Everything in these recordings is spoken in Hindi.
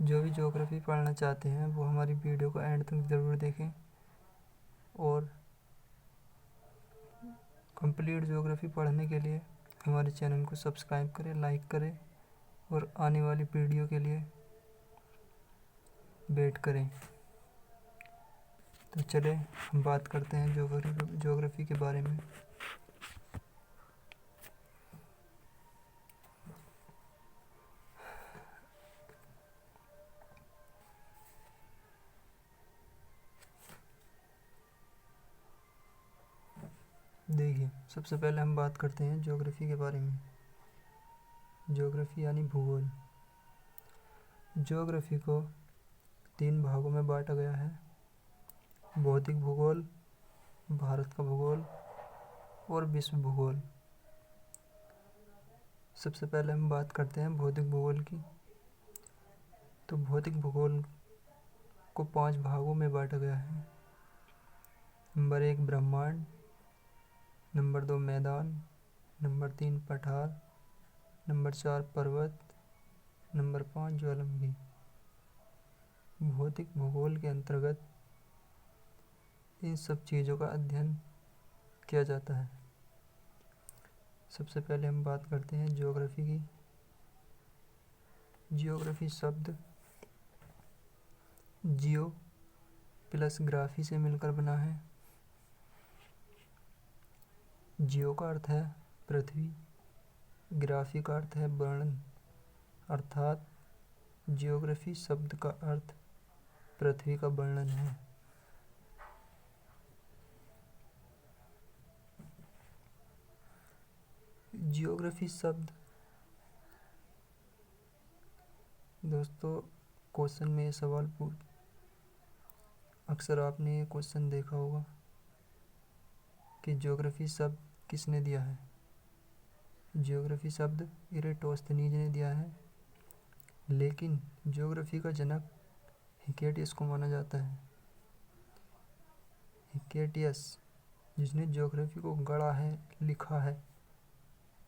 जो भी ज्योग्राफी पढ़ना चाहते हैं वो हमारी वीडियो को एंड तक ज़रूर देखें और कंप्लीट ज्योग्राफी पढ़ने के लिए हमारे चैनल को सब्सक्राइब करें, लाइक करें और आने वाली वीडियो के लिए वेट करें। तो चले हम बात करते हैं ज्योग्राफी के बारे में। देखिए, सबसे पहले हम बात करते हैं ज्योग्राफी के बारे में। ज्योग्राफी यानी भूगोल। ज्योग्राफी को 3 भागों में बांटा गया है: भौतिक भूगोल, भारत का भूगोल और विश्व भूगोल। सबसे पहले हम बात करते हैं भौतिक भूगोल की। तो भौतिक भूगोल को 5 भागों में बांटा गया है। नंबर 1 ब्रह्मांड, नंबर 2 मैदान, नंबर 3 पठार, नंबर 4 पर्वत, नंबर 5 ज्वालामुखी। भौतिक भूगोल के अंतर्गत इन सब चीज़ों का अध्ययन किया जाता है। सबसे पहले हम बात करते हैं ज्योग्राफी की। ज्योग्राफी शब्द जियो प्लस ग्राफी से मिलकर बना है। जियो का अर्थ है पृथ्वी, ग्राफी का अर्थ है वर्णन, अर्थात ज्योग्राफी शब्द का अर्थ पृथ्वी का वर्णन है। ज्योग्राफी शब्द दोस्तों, क्वेश्चन में ये सवाल अक्सर आपने ये क्वेश्चन देखा होगा कि ज्योग्राफी शब्द किसने दिया है। ज्योग्राफी शब्द इरेटोस्थनीज ने दिया है, लेकिन ज्योग्राफी का जनक हिकेटियस को माना जाता है। हिकेटियस, जिसने ज्योग्राफी को गढ़ा है, लिखा है।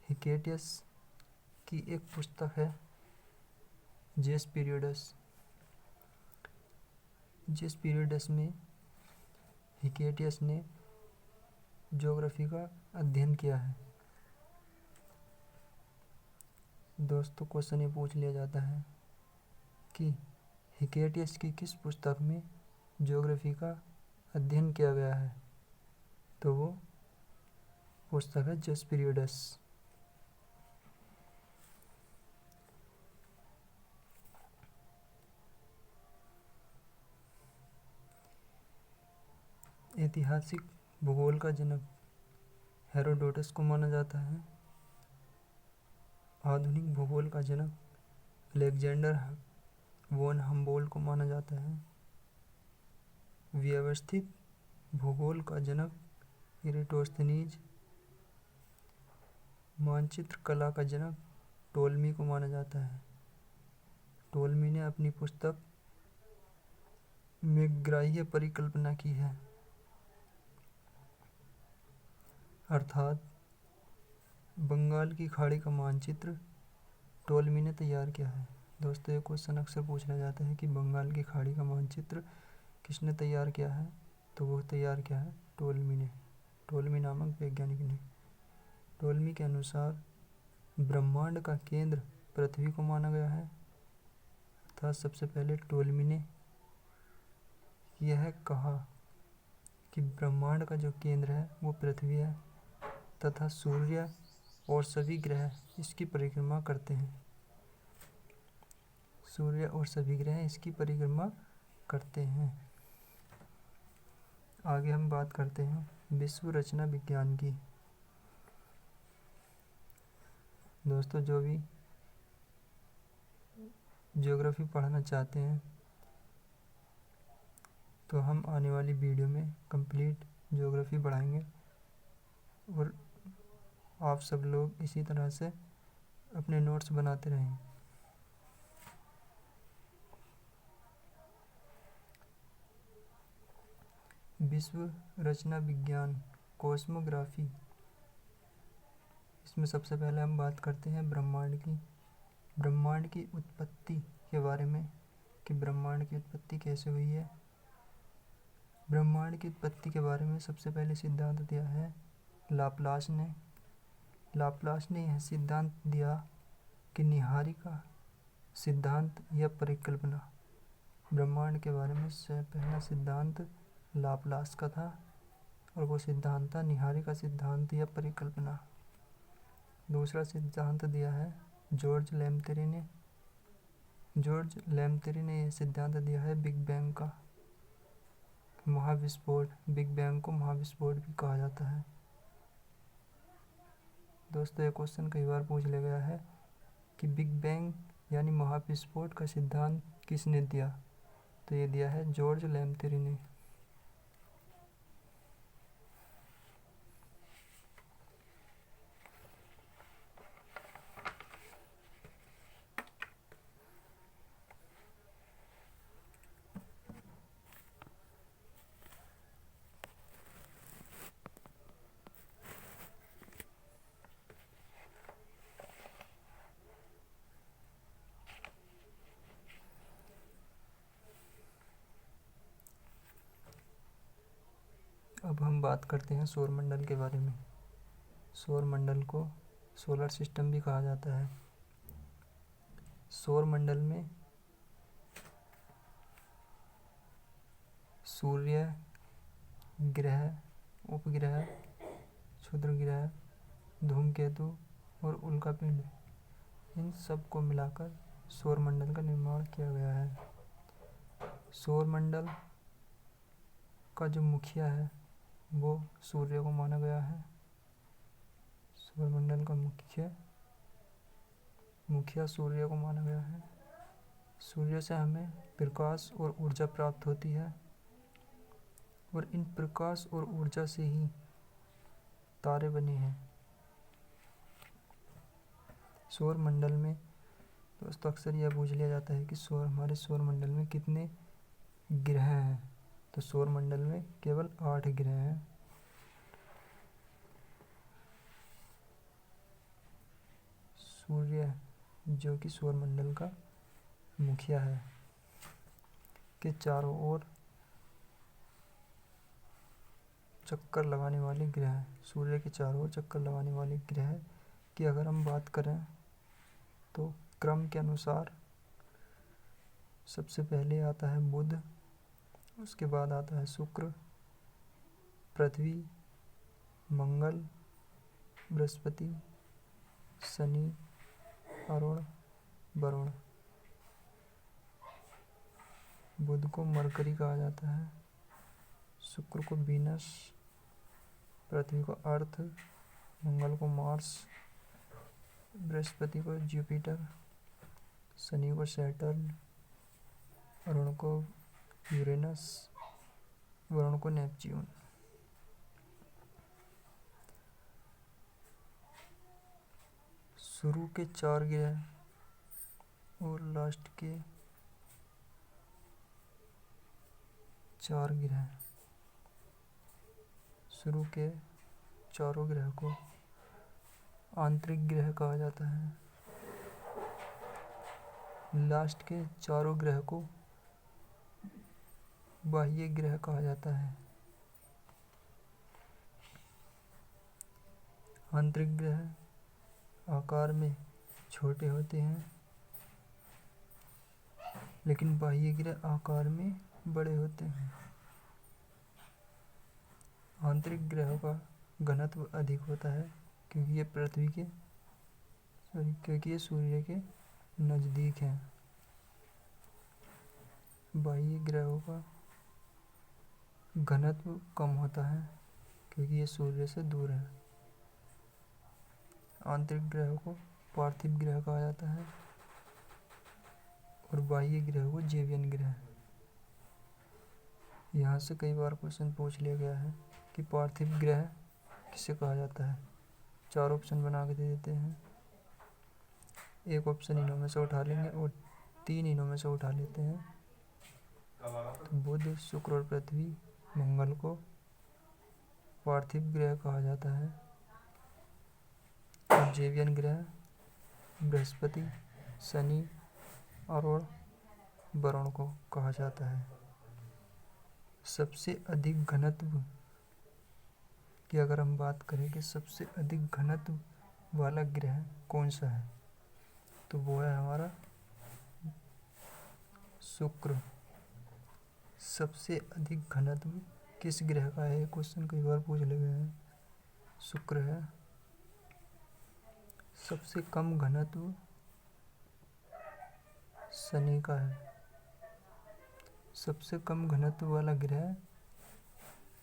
हिकेटियस की एक पुस्तक है जेस पीरियडस। जेस पीरियडस में हिकेटियस ने ज्योग्राफी का अध्ययन किया है। दोस्तों, क्वेश्चन ये पूछ लिया जाता है कि हिकेटियस की किस पुस्तक में ज्योग्राफी का अध्ययन किया गया है, तो वो पुस्तक है जेस पीरियडस। ऐतिहासिक भूगोल का जनक हेरोडोटस को माना जाता है। आधुनिक भूगोल का जनक अलेक्जेंडर वॉन हम्बोल्ट को माना जाता है। व्यवस्थित भूगोल का जनक इरेटोस्थनीज। मानचित्र कला का जनक टोलमी को माना जाता है। टोलमी ने अपनी पुस्तक में ग्राह्य परिकल्पना की है, अर्थात बंगाल की खाड़ी का मानचित्र टोलमी ने तैयार किया है। दोस्तों, ये क्वेश्चन अक्सर पूछा जाता है कि बंगाल की खाड़ी का मानचित्र किसने तैयार किया है, तो वो तैयार किया है टोलमी ने, टोलमी नामक वैज्ञानिक ने। टोलमी के अनुसार ब्रह्मांड का केंद्र पृथ्वी को माना गया है, अर्थात सबसे पहले टोलमी ने यह कहा कि ब्रह्मांड का जो केंद्र है वो पृथ्वी है तथा सूर्य और सभी ग्रह इसकी परिक्रमा करते हैं। सूर्य और सभी ग्रह इसकी परिक्रमा करते हैं। आगे हम बात करते हैं विश्व रचना विज्ञान की। दोस्तों, जो भी ज्योग्राफी पढ़ना चाहते हैं तो हम आने वाली वीडियो में कंप्लीट ज्योग्राफी पढ़ाएंगे और आप सब लोग इसी तरह से अपने नोट्स बनाते रहें। विश्व रचना विज्ञान, कॉस्मोग्राफी। इसमें सबसे पहले हम बात करते हैं ब्रह्मांड की उत्पत्ति के बारे में। कि ब्रह्मांड की उत्पत्ति कैसे हुई है। ब्रह्मांड की उत्पत्ति के बारे में सबसे पहले सिद्धांत दिया है लाप्लास ने। लाप्लास ने यह सिद्धांत दिया कि निहारिका सिद्धांत या परिकल्पना। ब्रह्मांड के बारे में पहला सिद्धांत लाप्लास का था और वो सिद्धांत था निहारिका सिद्धांत या परिकल्पना। दूसरा सिद्धांत दिया है जॉर्ज लेम्तेरे ने। जॉर्ज लेम्तेरे ने यह सिद्धांत दिया है बिग बैंग का, महाविस्फोट। बिग बैंग को महाविस्फोट भी कहा जाता है। दोस्तों, ये क्वेश्चन कई बार पूछ लिया गया है कि बिग बैंग यानी महाविस्फोट का सिद्धांत किसने दिया, तो ये दिया है जॉर्ज लेम्तेरे ने। अब हम बात करते हैं सौर मंडल के बारे में। सौर मंडल को सोलर सिस्टम भी कहा जाता है। सौर मंडल में सूर्य, ग्रह, उपग्रह, क्षुद्र ग्रह, धूमकेतु और उल्कापिंड, इन सब को मिलाकर सौर मंडल का निर्माण किया गया है। सौर मंडल का जो मुखिया है वो सूर्य को माना गया है। सौरमंडल का मुखिया सूर्य को माना गया है। सूर्य से हमें प्रकाश और ऊर्जा प्राप्त होती है और इन प्रकाश और ऊर्जा से ही तारे बने हैं। सौर मंडल में दोस्तों अक्सर यह पूछ लिया जाता है कि हमारे सौर मंडल में कितने ग्रह हैं, तो सौर मंडल में केवल 8 ग्रह हैं। सूर्य जो कि सौर मंडल का मुखिया है के चारों ओर चक्कर लगाने वाले ग्रह, सूर्य के चारों ओर चक्कर लगाने वाले ग्रह की अगर हम बात करें तो क्रम के अनुसार सबसे पहले आता है बुध, उसके बाद आता है शुक्र, पृथ्वी, मंगल, बृहस्पति, शनि, अरुण, वरुण। बुध को मरकरी कहा जाता है, शुक्र को वीनस, पृथ्वी को अर्थ, मंगल को मार्स, बृहस्पति को जुपिटर, शनि को सैटर्न, अरुण को यूरेनस, वरुण को नेपच्यून। शुरू के 4 ग्रह और लास्ट के 4 ग्रह, शुरू के चारों ग्रह को आंतरिक ग्रह कहा जाता है, लास्ट के चारों ग्रह को बाह्य ग्रह कहा जाता है। आंतरिक ग्रह आकार में छोटे होते हैं लेकिन बाह्य ग्रह आकार में बड़े होते हैं। आंतरिक ग्रहों का घनत्व अधिक होता है क्योंकि ये सूर्य के नज़दीक हैं। बाह्य ग्रहों का घनत्व कम होता है क्योंकि ये सूर्य से दूर है। आंतरिक ग्रहों को पार्थिव ग्रह कहा जाता है और बाह्य ग्रह को जैवियन ग्रह। यहाँ से कई बार क्वेश्चन पूछ लिया गया है कि पार्थिव ग्रह किसे कहा जाता है। 4 ऑप्शन बना के दे देते हैं, एक ऑप्शन इन्हों में से उठा लेंगे और 3 इन्हों में से उठा लेते हैं। तो बुध, शुक्र और पृथ्वी, मंगल को पार्थिव ग्रह कहा जाता है और जैवियन ग्रह बृहस्पति, शनि, अरुण वरुण को कहा जाता है। सबसे अधिक घनत्व की अगर हम बात करें कि सबसे अधिक घनत्व वाला ग्रह कौन सा है, तो वो है हमारा शुक्र। सबसे अधिक घनत्व किस ग्रह का है, क्वेश्चन कई बार पूछ ले गए हैं। शुक्र है। सबसे कम घनत्व शनि का है। सबसे कम घनत्व वाला ग्रह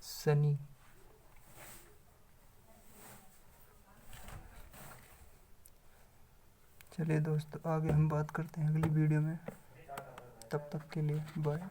शनि। चलिए दोस्तों, आगे हम बात करते हैं अगली वीडियो में। तब तक के लिए बाय।